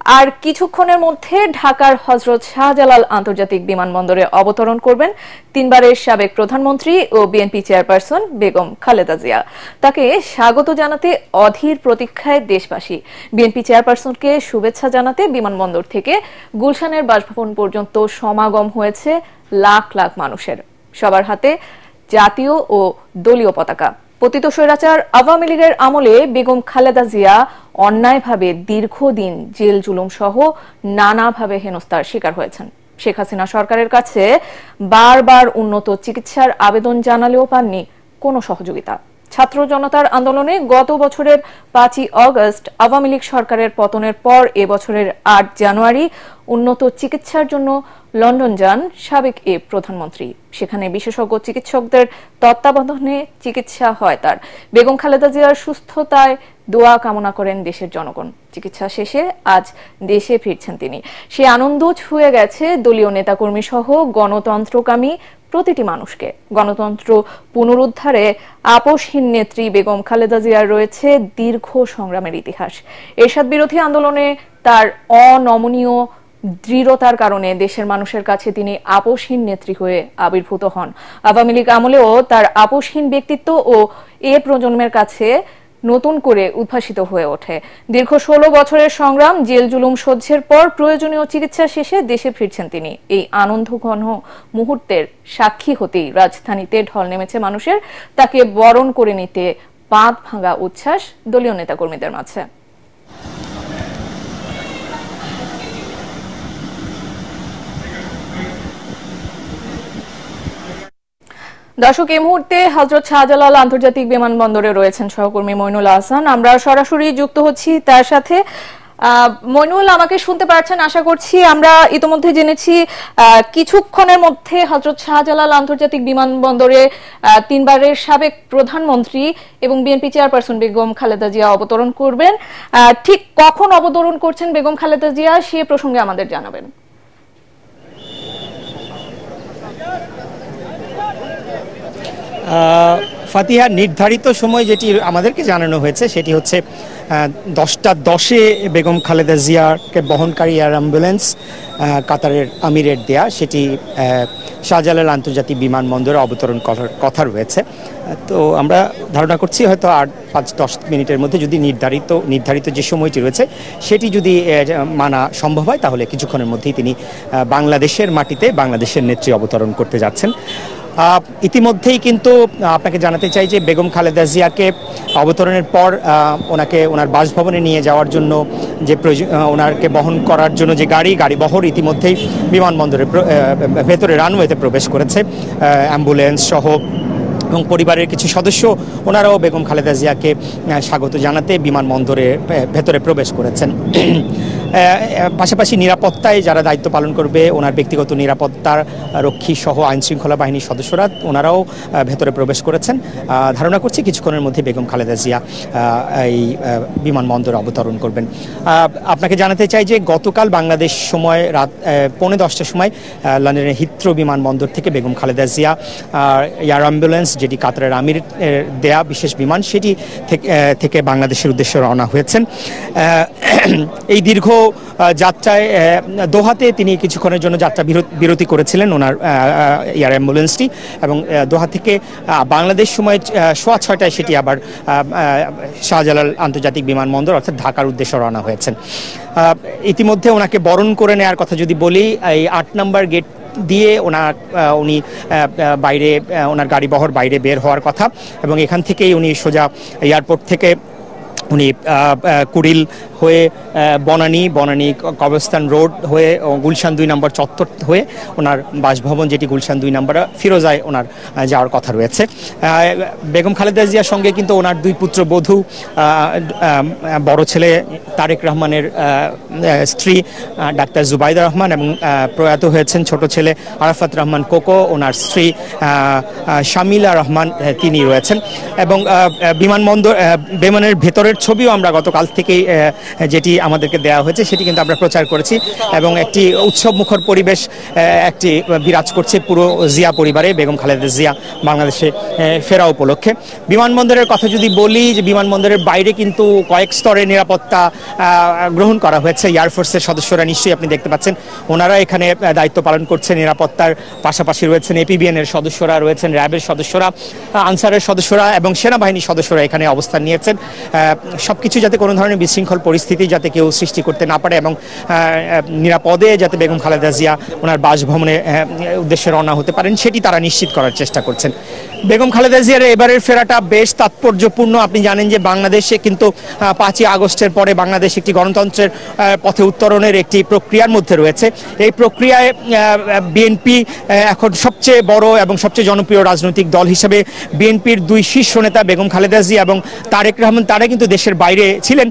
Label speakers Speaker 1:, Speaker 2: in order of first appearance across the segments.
Speaker 1: আর কিছুক্ষণের মধ্যে ঢাকার হযরত শাহজালাল আন্তর্জাতিক বিমানবন্দরে অবতরণ করবেন তিনবারের সাবেক প্রধানমন্ত্রী ও বিএনপি চেয়ারপারসন বেগম খালেদা জিয়া। তাকে স্বাগত জানাতে অধীর প্রতীক্ষায় দেশবাসী। বিএনপি চেয়ারপারসনকে শুভেচ্ছা জানাতে বিমানবন্দর থেকে গুলশানের বাসভবন পর্যন্ত সমাগম হয়েছে লাখ লাখ মানুষের। সবার হাতে জাতীয় ও দলীয় পতাকা। পতিত স্বৈরাচার আওয়ামী লীগের আমলে বেগম খালেদা জিয়া অন্যায়ভাবে দীর্ঘদিন জেল জুলুম সহ নানাভাবে হেনস্থার শিকার হয়েছেন। শেখ হাসিনা সরকারের কাছে বারবার উন্নত চিকিৎসার আবেদন জানালেও পাননি কোনো সহযোগিতা। ছাত্র জনতার আন্দোলনে গত বছরের 5ই আগস্ট আওয়ামী লীগ সরকারের পতনের পর এবছরের 8 জানুয়ারি উন্নত চিকিৎসার জন্য লন্ডন যান সাবেক এ প্রধানমন্ত্রী। সেখানে বিশেষজ্ঞ চিকিৎসকদের তত্ত্বাবধানে চিকিৎসা হয় তার। বেগম খালেদা জিয়ার সুস্থতায় দোয়া কামনা করেন দেশের জনগণ। চিকিৎসা শেষে আজ দেশে ফিরছেন তিনি। সে আনন্দ ছুঁয়ে গেছে দলীয় নেতাকর্মী সহ গণতন্ত্রকামী প্রতিটি মানুষকে। গণতন্ত্র পুনরুদ্ধারে আপোষহীন নেত্রী বেগম খালেদা জিয়ার রয়েছে দীর্ঘ সংগ্রামের ইতিহাস। এরশাদ বিরোধী আন্দোলনে তার অনমনীয় দৃঢ়তার কারণে দেশের মানুষের কাছে তিনি আপোষহীন নেত্রী হয়ে আবির্ভূত হন। আওয়ামী লীগ আমলেও তার আপোষহীন ব্যক্তিত্ব ও এ প্রজন্মের কাছে নতুন করে উদ্ভাসিত হয়ে ওঠে। দীর্ঘ 16 বছরের সংগ্রাম, জেল জুলুম সহ্যের পর প্রয়োজনীয় চিকিৎসা শেষে দেশে ফিরছেন তিনি। এই আনন্দঘন মুহূর্তের সাক্ষী হতেই রাজধানীতে ঢল নেমেছে মানুষের। তাকে বরণ করে নিতে বাঁধ ভাঙা উচ্ছ্বাস দলীয় নেতাকর্মীদের মাঝে। দর্শক, এই মুহূর্তে হযরত শাহজালাল আন্তর্জাতিক বিমানবন্দরে রয়েছেন সহকর্মী মইনুল আহসান। আমরা সরাসরি যুক্ত হচ্ছি তার সাথে। মইনুল, আমাকে শুনতে পারছেন আশা করছি। আমরা ইতিমধ্যে জেনেছি কিছুক্ষণের মধ্যে হযরত শাহজালাল আন্তর্জাতিক বিমানবন্দরে তিনবারের সাবেক প্রধানমন্ত্রী এবং বিএনপি চেয়ারপারসন বেগম খালেদা জিয়া অবতরণ করবেন। ঠিক কখন অবতরণ করছেন বেগম খালেদা জিয়া সে প্রসঙ্গে আমাদের জানাবেন।
Speaker 2: ফাতিহা, নির্ধারিত সময় যেটি আমাদেরকে জানানো হয়েছে সেটি হচ্ছে 10টা 10-এ বেগম খালেদা জিয়াকে বহনকারী এয়ার অ্যাম্বুলেন্স কাতারের আমিরের দেয়া সেটি শাহজালাল আন্তর্জাতিক বিমানবন্দরে অবতরণ করার কথা রয়েছে। তো আমরা ধারণা করছি হয়তো 5-10 মিনিটের মধ্যে যদি নির্ধারিত যে সময়টি রয়েছে সেটি যদি মানা সম্ভব হয় তাহলে কিছুক্ষণের মধ্যেই তিনি বাংলাদেশের মাটিতে বাংলাদেশের নেত্রী অবতরণ করতে যাচ্ছেন। ইতিমধ্যেই কিন্তু আপনাকে জানাতে চাই যে বেগম খালেদা জিয়াকে অবতরণের পর ওনাকে ওনার বাসভবনে নিয়ে যাওয়ার জন্য যে ওনাকে বহন করার জন্য যে গাড়ি বহর ইতিমধ্যেই বিমানবন্দরের ভেতরে রানওয়েতে প্রবেশ করেছে। অ্যাম্বুলেন্স সহ এবং পরিবারের কিছু সদস্য ওনারাও বেগম খালেদা জিয়াকে স্বাগত জানাতে বিমানবন্দরে ভেতরে প্রবেশ করেছেন। পাশাপাশি নিরাপত্তায় যারা দায়িত্ব পালন করবে, ওনার ব্যক্তিগত নিরাপত্তার রক্ষী সহ আইনশৃঙ্খলা বাহিনীর সদস্যরা ওনারাও ভেতরে প্রবেশ করেছেন। ধারণা করছি কিছুক্ষণের মধ্যে বেগম খালেদা জিয়া এই বিমানবন্দরে অবতরণ করবেন। আপনাকে জানাতে চাই যে গতকাল বাংলাদেশ সময় রাত 10:45টার সময় লন্ডনের হিথ্রো বিমানবন্দর থেকে বেগম খালেদা জিয়া এয়ার অ্যাম্বুলেন্স, যেটি কাতারের আমির দেয়া বিশেষ বিমান, সেটি থেকে বাংলাদেশের উদ্দেশ্যে রওনা হয়েছেন। এই দীর্ঘ যাত্রায় দোহাতে তিনি কিছুক্ষণের জন্য যাত্রা বিরতি করেছিলেন ওনার এয়ার অ্যাম্বুলেন্সটি, এবং দোহা থেকে বাংলাদেশ সময় 6:15টায় সেটি আবার শাহজালাল আন্তর্জাতিক বিমানবন্দর অর্থাৎ ঢাকার উদ্দেশ্যে রওনা হয়েছেন। ইতিমধ্যে ওনাকে বরণ করে নেওয়ার কথা যদি বলি, এই 8 নম্বর গেট দিয়ে উনি বাইরে ওনার গাড়ি বহর বাইরে বের হওয়ার কথা, এবং এখান থেকেই উনি সোজা এয়ারপোর্ট থেকে উনি কুড়িল হয়ে বনানী কবরস্থান রোড হয়ে গুলশান 2 নম্বর চত্বর হয়ে ওনার বাসভবন, যেটি গুলশান 2 নম্বর ফিরোজায় ওনার যাওয়ার কথা রয়েছে। বেগম খালেদা জিয়ার সঙ্গে কিন্তু ওনার 2 পুত্রবধূ, বড় ছেলে তারেক রহমানের স্ত্রী ডাক্তার জুবাইদা রহমান, এবং প্রয়াত হয়েছেন ছোট ছেলে আরাফাত রহমান কোকো, ওনার স্ত্রী শামিলা রহমান তিনি রয়েছেন। এবং বিমানের ভেতরের ভিডিওর ছবিও আমরা গতকাল থেকেই যেটি আমাদেরকে দেওয়া হয়েছে সেটি কিন্তু আমরা প্রচার করেছি এবং একটি উৎসব মুখর পরিবেশ একটি বিরাজ করছে পুরো জিয়া পরিবারে বেগম খালেদা জিয়া বাংলাদেশে ফেরা উপলক্ষে। বিমানবন্দরের কথা যদি বলি, যে বিমানবন্দরের বাইরে কিন্তু কয়েক স্তরের নিরাপত্তা গ্রহণ করা হয়েছে। এয়ারফোর্সের সদস্যরা নিশ্চয়ই আপনি দেখতে পাচ্ছেন, ওনারা এখানে দায়িত্ব পালন করছেন। নিরাপত্তার পাশাপাশি রয়েছেন এপিবিএন এর সদস্যরা, রয়েছেন র্যাবের সদস্যরা, আনসারের সদস্যরা এবং সেনাবাহিনীর সদস্যরা এখানে অবস্থান নিয়েছেন। সবকিছু যাতে কোনো ধরনের বিশৃঙ্খল পরিস্থিতি যাতে কেউ সৃষ্টি করতে না পারে এবং নিরাপদে যাতে বেগম খালেদা জিয়া ওনার বাসভবনে উদ্দেশ্যে রওনা হতে পারেন সেটি তারা নিশ্চিত করার চেষ্টা করছেন। বেগম খালেদা জিয়ার এবারের ফেরাটা বেশ তাৎপর্যপূর্ণ। আপনি জানেন যে বাংলাদেশে কিন্তু 5ই আগস্টের পরে বাংলাদেশ একটি গণতন্ত্রের পথে উত্তরণের একটি প্রক্রিয়ার মধ্যে রয়েছে। এই প্রক্রিয়ায় বিএনপি এখন সবচেয়ে বড় এবং সবচেয়ে জনপ্রিয় রাজনৈতিক দল হিসেবে বিএনপির 2 শীর্ষ নেতা বেগম খালেদা জিয়া এবং তারেক রহমান, তারা কিন্তু দেশের বাইরে ছিলেন।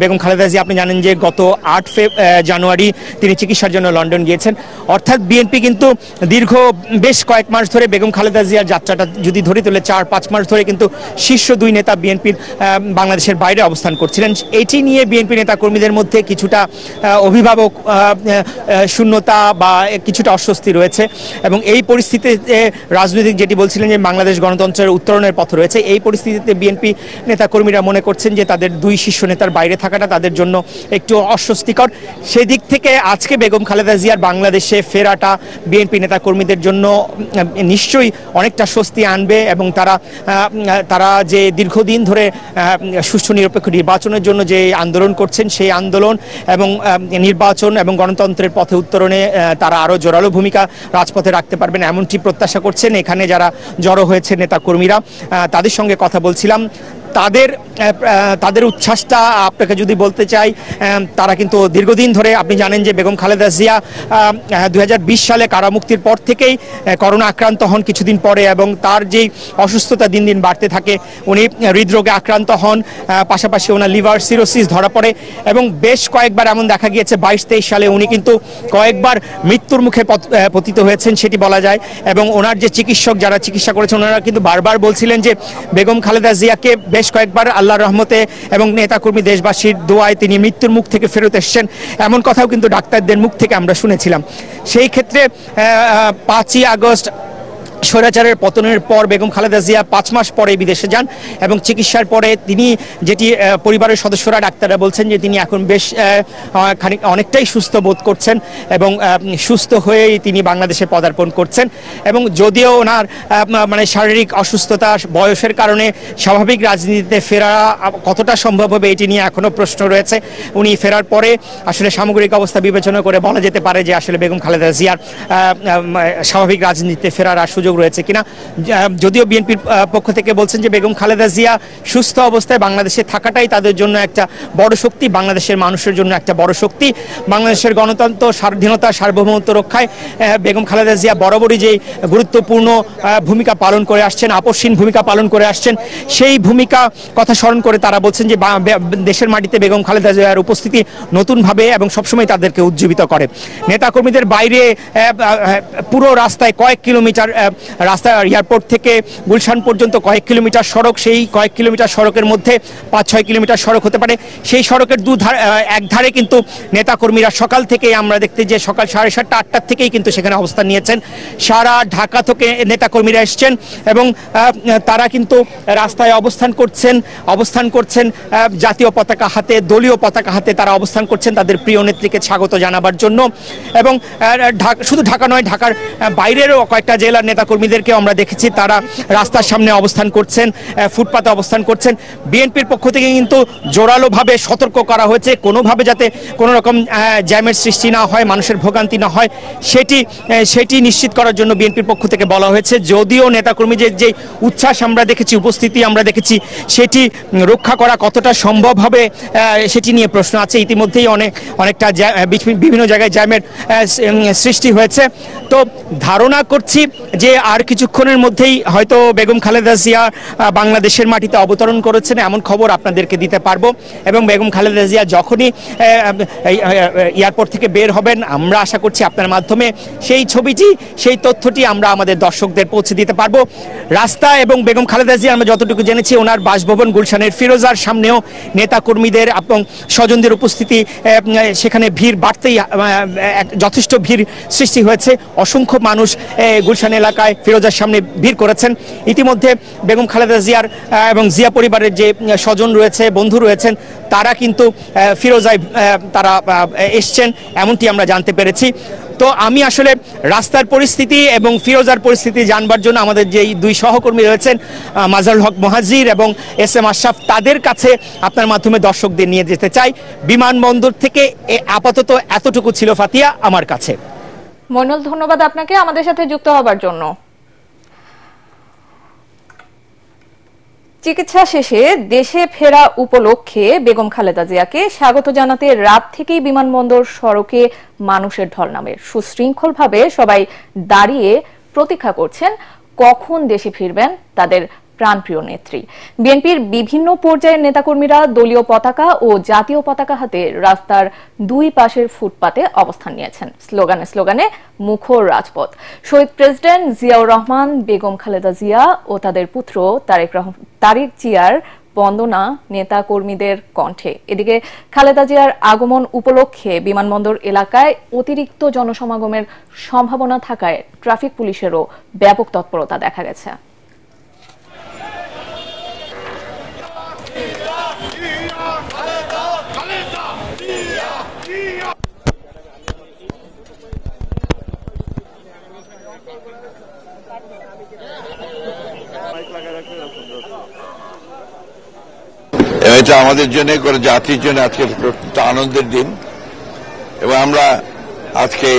Speaker 2: বেগম খালেদা জিয়া আপনি জানেন যে গত 8 জানুয়ারি তিনি চিকিৎসার জন্য লন্ডন গিয়েছেন। অর্থাৎ বিএনপি কিন্তু দীর্ঘ বেশ কয়েক মাস ধরে বেগম খালেদা জিয়ার যাত্রাটা যদি ধরে তুলে 4-5 মাস ধরে কিন্তু শীর্ষ 2 নেতা বিএনপির বাংলাদেশের বাইরে অবস্থান করছিলেন। এটি নিয়ে বিএনপি নেতা কর্মীদের মধ্যে কিছুটা অভিভাবক শূন্যতা বা কিছুটা অস্বস্তি রয়েছে এবং এই পরিস্থিতিতে রাজনৈতিক যেটি বলছিলেন যে বাংলাদেশ গণতন্ত্রের উত্তরণের পথ রয়েছে, এই পরিস্থিতিতে বিএনপি নেতা কর্মীরা মনে করছেন যে তাদের 2 শীর্ষ নেতার বাইরে থাকাটা তাদের জন্য একটু অস্বস্তিকর। সেই দিক থেকে আজকে বেগম খালেদা জিয়ার বাংলাদেশে ফেরাটা বিএনপি নেতা কর্মীদের জন্য নিশ্চয়ই অনেকটা স্বস্তি আনবে এবং তারা যে দীর্ঘদিন ধরে সুষ্ঠু নিরপেক্ষ নির্বাচনের জন্য যে আন্দোলন করছেন সেই আন্দোলন এবং নির্বাচন এবং গণতন্ত্রের পথে উত্তরণে তারা আরও জোরালো ভূমিকা রাজপথে রাখতে পারবেন এমনটি প্রত্যাশা করছেন। এখানে যারা জড়ো হয়েছে নেতা কর্মীরা, তাদের সঙ্গে কথা বলছিলাম। তাদের উচ্ছ্বাসটা আপনাকে যদি বলতে চাই, তারা কিন্তু দীর্ঘদিন ধরে, আপনি জানেন যে বেগম খালেদা জিয়া 2020 সালে কারামুক্তির পর থেকেই করোনা আক্রান্ত হন কিছুদিন পরে এবং তার যেই অসুস্থতা দিন দিন বাড়তে থাকে, উনি হৃদরোগে আক্রান্ত হন, পাশাপাশি ওনার লিভার সিরোসিস ধরা পড়ে এবং বেশ কয়েকবার এমন দেখা গিয়েছে 22-23 সালে উনি কিন্তু কয়েকবার মৃত্যুর মুখে পতিত হয়েছেন সেটি বলা যায়। এবং ওনার যে চিকিৎসক যারা চিকিৎসা করেছেন ওনারা কিন্তু বারবার বলছিলেন যে বেগম খালেদা জিয়াকে বেশ কয়েকবার আল্লাহর রহমতে এবং নেতাকর্মী দেশবাসীর দোয়ায় তিনি মৃত্যুর মুখ থেকে ফেরত এসেছেন, এমন কথাও কিন্তু ডাক্তারদের মুখ থেকে আমরা শুনেছিলাম। সেই ক্ষেত্রে 5ই আগস্ট স্বৈরাচারের পতনের পর বেগম খালেদা জিয়া 5 মাস পরে বিদেশে যান এবং চিকিৎসার পরে তিনি, যেটি পরিবারের সদস্যরা ডাক্তাররা বলছেন যে তিনি এখন বেশ অনেকটাই সুস্থ বোধ করছেন এবং সুস্থ হয়েই তিনি বাংলাদেশে পদার্পণ করছেন। এবং যদিও ওনার মানে শারীরিক অসুস্থতা বয়সের কারণে স্বাভাবিক রাজনীতিতে ফেরা কতটা সম্ভব হবে এটি নিয়ে এখনও প্রশ্ন রয়েছে। উনি ফেরার পরে আসলে সামগ্রিক অবস্থা বিবেচনা করে বলা যেতে পারে যে আসলে বেগম খালেদা জিয়ার স্বাভাবিক রাজনীতিতে ফেরার সুযোগ রয়েছে কিনা। যদিও বিএনপির পক্ষ থেকে বলছেন যে বেগম খালেদা জিয়া সুস্থ অবস্থায় বাংলাদেশে থাকাটাই তাদের জন্য একটা বড় শক্তি, বাংলাদেশের মানুষের জন্য একটা বড় শক্তি। বাংলাদেশের গণতন্ত্র, স্বাধীনতা, সার্বভৌমত্ব রক্ষায় বেগম খালেদা জিয়া বরাবরই যে গুরুত্বপূর্ণ ভূমিকা পালন করে আসছেন, আপসহীন ভূমিকা পালন করে আসছেন, সেই ভূমিকা কথা স্মরণ করে তারা বলছেন যে দেশের মাটিতে বেগম খালেদা জিয়ার উপস্থিতি নতুনভাবে এবং সবসময় তাদেরকে উজ্জীবিত করে। নেতাকর্মীদের বাইরে পুরো রাস্তায় কয়েক কিলোমিটার রাস্তা, এয়ারপোর্ট থেকে গুলশান পর্যন্ত কয়েক কিলোমিটার সড়ক, সেই কয়েক কিলোমিটার সড়কের মধ্যে 5-6 কিলোমিটার সড়ক হতে পারে। সেই সড়কের এক ধারে কিন্তু নেতাকর্মীরা সকাল থেকেই আমরা দেখতে যে সকাল 7:30-8টার থেকেই কিন্তু সেখানে অবস্থান নিয়েছেন। সারা ঢাকা থেকে নেতাকর্মীরা এসছেন এবং তারা কিন্তু রাস্তায় অবস্থান করছেন জাতীয় পতাকা হাতে, দলীয় পতাকা হাতে তারা অবস্থান করছেন তাদের প্রিয় নেত্রীকে স্বাগত জানাবার জন্য। এবং শুধু ঢাকা নয়, ঢাকার বাইরেরও কয়েকটা জেলার নেতাকর্মীদেরকে আমরা দেখেছি তারা রাস্তার সামনে অবস্থান করছেন, ফুটপাতে অবস্থান করছেন। বিএনপির পক্ষ থেকে কিন্তু জোরালোভাবে সতর্ক করা হয়েছে কোনোভাবে যাতে কোনো রকম জ্যামের সৃষ্টি না হয়, মানুষের ভোগান্তি না হয় সেটি নিশ্চিত করার জন্য বিএনপির পক্ষ থেকে বলা হয়েছে। যদিও নেতাকর্মীদের যে উচ্ছ্বাস আমরা দেখেছি, উপস্থিতি আমরা দেখেছি, সেটি রক্ষা করা কতটা সম্ভব হবে সেটি নিয়ে প্রশ্ন আছে। ইতিমধ্যেই অনেকটা বিভিন্ন জায়গায় জ্যামের সৃষ্টি হয়েছে। তো ধারণা করছি যে আর কিছুক্ষণের মধ্যেই হয়তো বেগম খালেদা জিয়া বাংলাদেশের মাটিতে অবতরণ করেছেন এমন খবর আপনাদেরকে দিতে পারবো। এবং বেগম খালেদা জিয়া যখনই এয়ারপোর্ট থেকে বের হবেন, আমরা আশা করছি আপনার মাধ্যমে সেই ছবিটি, সেই তথ্যটি আমরা আমাদের দর্শকদের পৌঁছে দিতে পারবো। রাস্তা এবং বেগম খালেদা জিয়া আমরা যতটুকু জেনেছি ওনার বাসভবন গুলশানের ফিরোজার সামনেও নেতাকর্মীদের এবং স্বজনদের উপস্থিতি, সেখানে ভিড় বাড়তেই যথেষ্ট ভিড় সৃষ্টি হয়েছে। অসংখ্য মানুষ গুলশান এলাকায় ফিরোজার সামনে ভিড় করেছেন। ইতিমধ্যে বেগম খালেদা জিয়ার এবং জিয়া পরিবারের যে স্বজন রয়েছে, বন্ধু রয়েছেন, তারা কিন্তু ফিরোজায় তারা এসছেন এমনটি আমরা জানতে পেরেছি। তো আমি আসলে রাস্তার পরিস্থিতি এবং ফিরোজার পরিস্থিতি জানবার জন্য আমাদের যে দুই সহকর্মী রয়েছেন মাজারুল হক মুহাজির এবং SM আশরাফ, তাদের কাছে আপনার মাধ্যমে দর্শকদের নিয়ে যেতে চাই। বিমানবন্দর থেকে আপাতত এতটুকু ছিল ফাতিয়া আমার কাছে।
Speaker 1: মইনুল, ধন্যবাদ আপনাকে আমাদের সাথে যুক্ত হবার জন্য। চিকিৎসা শেষে দেশে ফেরা উপলক্ষে বেগম খালেদা জিয়াকে স্বাগত জানাতে রাত থেকেই বিমানবন্দর সড়কে মানুষের ঢল নামে। সুশৃঙ্খলভাবে সবাই দাঁড়িয়ে প্রতীক্ষা করছেন কখন দেশে ফিরবেন তাদের প্রাণপ্রিয় নেত্রী। বিএনপির বিভিন্ন পর্যায়ের নেতাকর্মীরা দলীয় পতাকা ও জাতীয় পতাকা হাতে রাস্তার দুই পাশের ফুটপাতে অবস্থান নিয়েছেন। স্লোগানে স্লোগানে মুখর রাজপথ। শহীদ প্রেসিডেন্ট জিয়াউর রহমান, বেগম খালেদা জিয়া ও তাদের পুত্র তারেক জিয়ার বন্দনা নেতা কর্মীদের কণ্ঠে। এদিকে খালেদা জিয়ার আগমন উপলক্ষে বিমানবন্দর এলাকায় অতিরিক্ত জনসমাগমের সম্ভাবনা থাকায় ট্রাফিক পুলিশেরও ব্যাপক তৎপরতা দেখা গেছে।
Speaker 3: এটা আমাদের জন্য, জাতির জন্য আজকে প্রত্যন্ত আনন্দের দিন এবং আমরা আজকে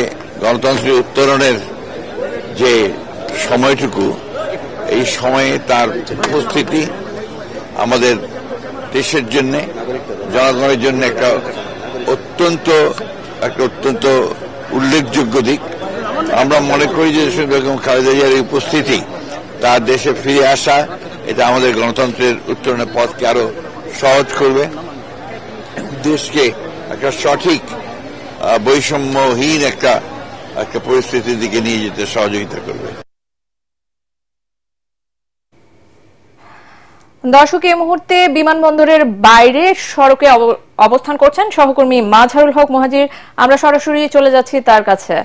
Speaker 3: গণতন্ত্রের উত্তরণের যে সময়টুকু, এই সময়ে তার উপস্থিতি আমাদের দেশের জন্য, জনগণের জন্য একটা অত্যন্ত উল্লেখযোগ্য দিক। আমরা মনে করি যে বেগম খালেদা জিয়ার উপস্থিতি, তার দেশে ফিরে আসা, এটা আমাদের গণতন্ত্রের উত্তরণের পথকে আরো সহজ করবে, দেশকে একটা সঠিক বৈষম্যহীন একটা পরিস্থিতির দিকে নিয়ে যেতে সহযোগিতা করবে।
Speaker 1: দর্শক, এই মুহূর্তে বিমানবন্দরের বাইরে সড়কে অবস্থান করছেন সহকর্মী মাজারুল হক মুহাজির। আমরা সরাসরি চলে যাচ্ছি তার কাছে।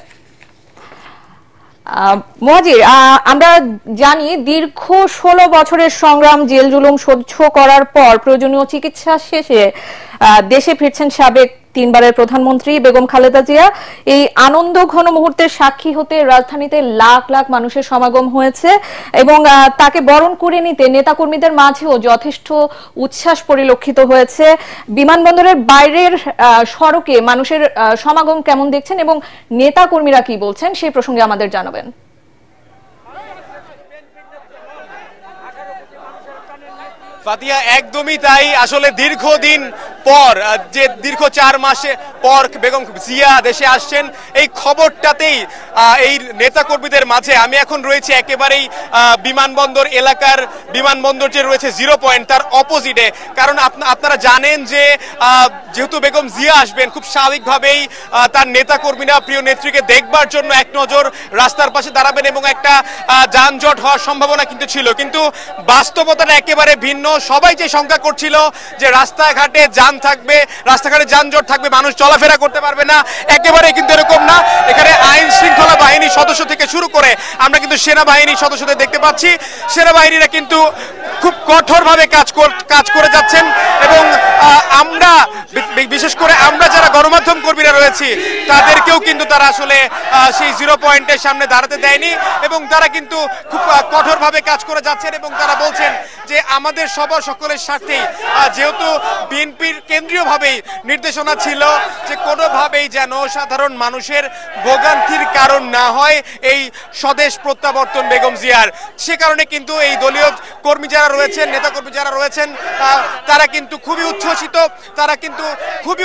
Speaker 1: মুহাজির, আমরা জানি দীর্ঘ 16 বছরের সংগ্রাম, জেল জুলুম সহ্য করার পর প্রয়োজনীয় চিকিৎসা শেষে দেশে ফিরছেন সাবেক 3 বারের প্রধানমন্ত্রী বেগম খালেদা জিয়া। এই আনন্দ ঘন মুহূর্তের সাক্ষী হতে রাজধানীতে লাখ লাখ মানুষের সমাগম হয়েছে এবং তাকে বরণ করে নিতে নেতাকর্মীদের মাঝেও যথেষ্ট উচ্ছ্বাস পরিলক্ষিত হয়েছে। বিমানবন্দরের বাইরের সড়কে মানুষের সমাগম কেমন দেখছেন এবং নেতাকর্মীরা কি বলছেন সেই প্রসঙ্গে আমাদের জানাবেন।
Speaker 4: ফাতিয়া, একদমই তাই। আসলে দীর্ঘদিন পর, যে দীর্ঘ 4 মাসে পর বেগম জিয়া দেশে আসছেন, এই খবরটাতেই এই নেতাকর্মীদের মাঝে আমি এখন রয়েছি একেবারেই বিমানবন্দর এলাকার, বিমানবন্দর যে রয়েছে 0 পয়েন্ট তার অপোজিটে। কারণ আপনারা জানেন যে যেহেতু বেগম জিয়া আসবেন, খুব স্বাভাবিকভাবেই তার নেতাকর্মীরা প্রিয় নেত্রীকে দেখবার জন্য এক নজর রাস্তার পাশে দাঁড়াবেন এবং একটা যানজট হওয়ার সম্ভাবনা কিন্তু ছিল। কিন্তু বাস্তবতাটা একেবারে ভিন্ন। সবাই যে শঙ্কা করছিল যে রাস্তাঘাটে যান থাকবে, রাস্তাঘাটে যানজট থাকবে, মানুষ চলাফেরা করতে পারবে না, একেবারে কিন্তু এরকম না। এখানে আইন শৃঙ্খলা বাহিনীর সদস্য থেকে শুরু করে আমরা কিন্তু সেনাবাহিনীর সদস্যদের দেখতে পাচ্ছি। সেনাবাহিনীরা কিন্তু খুব কঠোরভাবে কাজ করে যাচ্ছেন এবং আমরা বিশেষ করে আমরা যারা গণমাধ্যম কর্মীরা রয়েছি তাদেরকেও কিন্তু তারা আসলে সেই 0 পয়েন্টের সামনে দাঁড়াতে দেয়নি এবং তারা কিন্তু খুব কঠোরভাবে কাজ করে যাচ্ছেন এবং তারা বলছেন যে আমাদের সবার সকলের স্বার্থেই, যেহেতু বিএনপির কেন্দ্রীয়ভাবেই নির্দেশনা ছিল যে কোনোভাবেই যেন সাধারণ মানুষের ভোগান্তির কারণ না হয় এই স্বদেশ প্রত্যাবর্তন বেগম জিয়ার, সে কারণে কিন্তু এই দলীয় কর্মী যারা রয়েছেন, নেতাকর্মী যারা রয়েছেন, তারা কিন্তু খুবই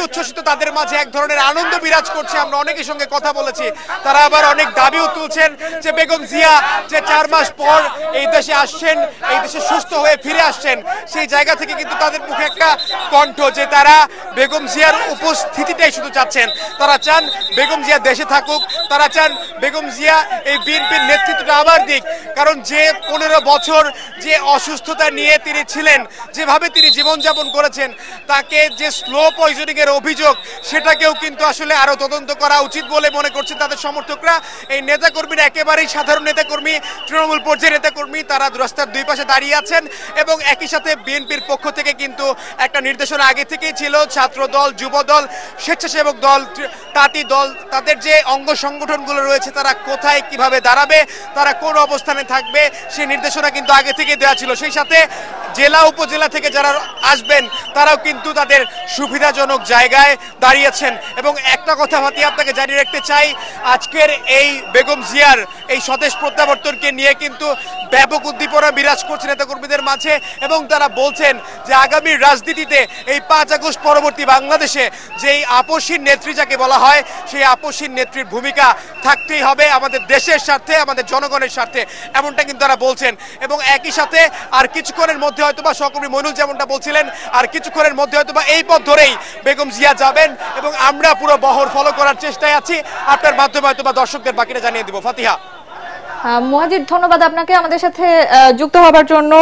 Speaker 4: উচ্ছ্বসিত। তাদের মাঝে এক ধরনের আনন্দ বিরাজ করছে রয়েছে, আমরা অনেকের সঙ্গে কথা বলেছি, তারা আবার অনেক দাবিও তুলছেন যে বেগম জিয়া যে 4 মাস পর এই দেশে আসছেন, এই দেশে সুস্থ হয়ে ফিরে আসছেন, সেই জায়গা থেকে কিন্তু তাদের মুখে একটা কণ্ঠ যে তারা বেগম জিয়ার উপস্থিতিটাই শুধু চাচ্ছেন। তারা চান বেগম জিয়া দেশে থাকুক, তারা চান বেগম জিয়া এই বিএনপির নেতৃত্বটা আবার দিক। কারণ যে 15 বছর যে অসুস্থতা নিয়ে তিনি ছিলেন, যেভাবে তিনি জীবনযাপন করেছেন, তাকে যে স্লো পয়জনিং এর অভিযোগ, সেটাকেও কিন্তু আসলে আরো তদন্ত করা উচিত বলে মনে করছেন তাদের সমর্থকরা। এই নেতাকর্মীরা একেবারেই সাধারণ নেতাকর্মী, তৃণমূল পর্যায়ের নেতাকর্মী, তারা রাস্তার দুই পাশে দাঁড়িয়ে আছেন এবং একই সাথে বিএনপির পক্ষ থেকে কিন্তু একটা নির্দেশনা আগে থেকেই ছিল, ছাত্র দল, যুব দল, স্বেচ্ছাসেবক দল, তাঁতি দল, তাদের যে অঙ্গ সংগঠনগুলো রয়েছে তারা কোথায় কিভাবে দাঁড়াবে, তারা কোন অবস্থানে থাকবে, সেই নির্দেশনা কিন্তু আগে থেকে দেওয়া ছিল। সেই সাথে জেলা উপজেলা থেকে যারা আসবেন তারাও কিন্তু তাদের সুবিধাজনক জায়গায় দাঁড়িয়েছেন। এবং একটা কথা ফাতিয়া আপনাকে জানিয়ে রাখতে চাই, আজকের এই বেগম জিয়ার এই স্বদেশ প্রত্যাবর্তনকে নিয়ে কিন্তু ব্যাপক উদ্দীপনা বিরাজ করছে নেতাকর্মীদের মাঝে এবং তারা বলছেন যে আগামী রাজনীতিতে এই 5 আগস্ট পরবর্তী বাংলাদেশে যেই আপসহীন নেত্রী যাকে বলা হয়, সেই আপসহীন নেত্রীর ভূমিকা থাকতেই হবে আমাদের দেশের স্বার্থে, আমাদের জনগণের স্বার্থে, এমনটা কিন্তু তারা বলছেন। এবং একই সাথে আর কিছুক্ষণের মধ্যে হয়তোবা সহকর্মী মইনুল যেমনটা বলছিলেন, আর কিছুক্ষণের মধ্যে হয়তোবা এই পথ ধরেই বেগম জিয়া যাবেন এবং আমরা পুরো বহর ফলো করার চেষ্টায় আছি। আপনার মাধ্যমে হয়তোবা দর্শকদের বাকিটা জানিয়ে দিব। ফাতিহা।
Speaker 1: মুহাজির, ধন্যবাদ আপনাকে আমাদের সাথে যুক্ত হবার জন্য।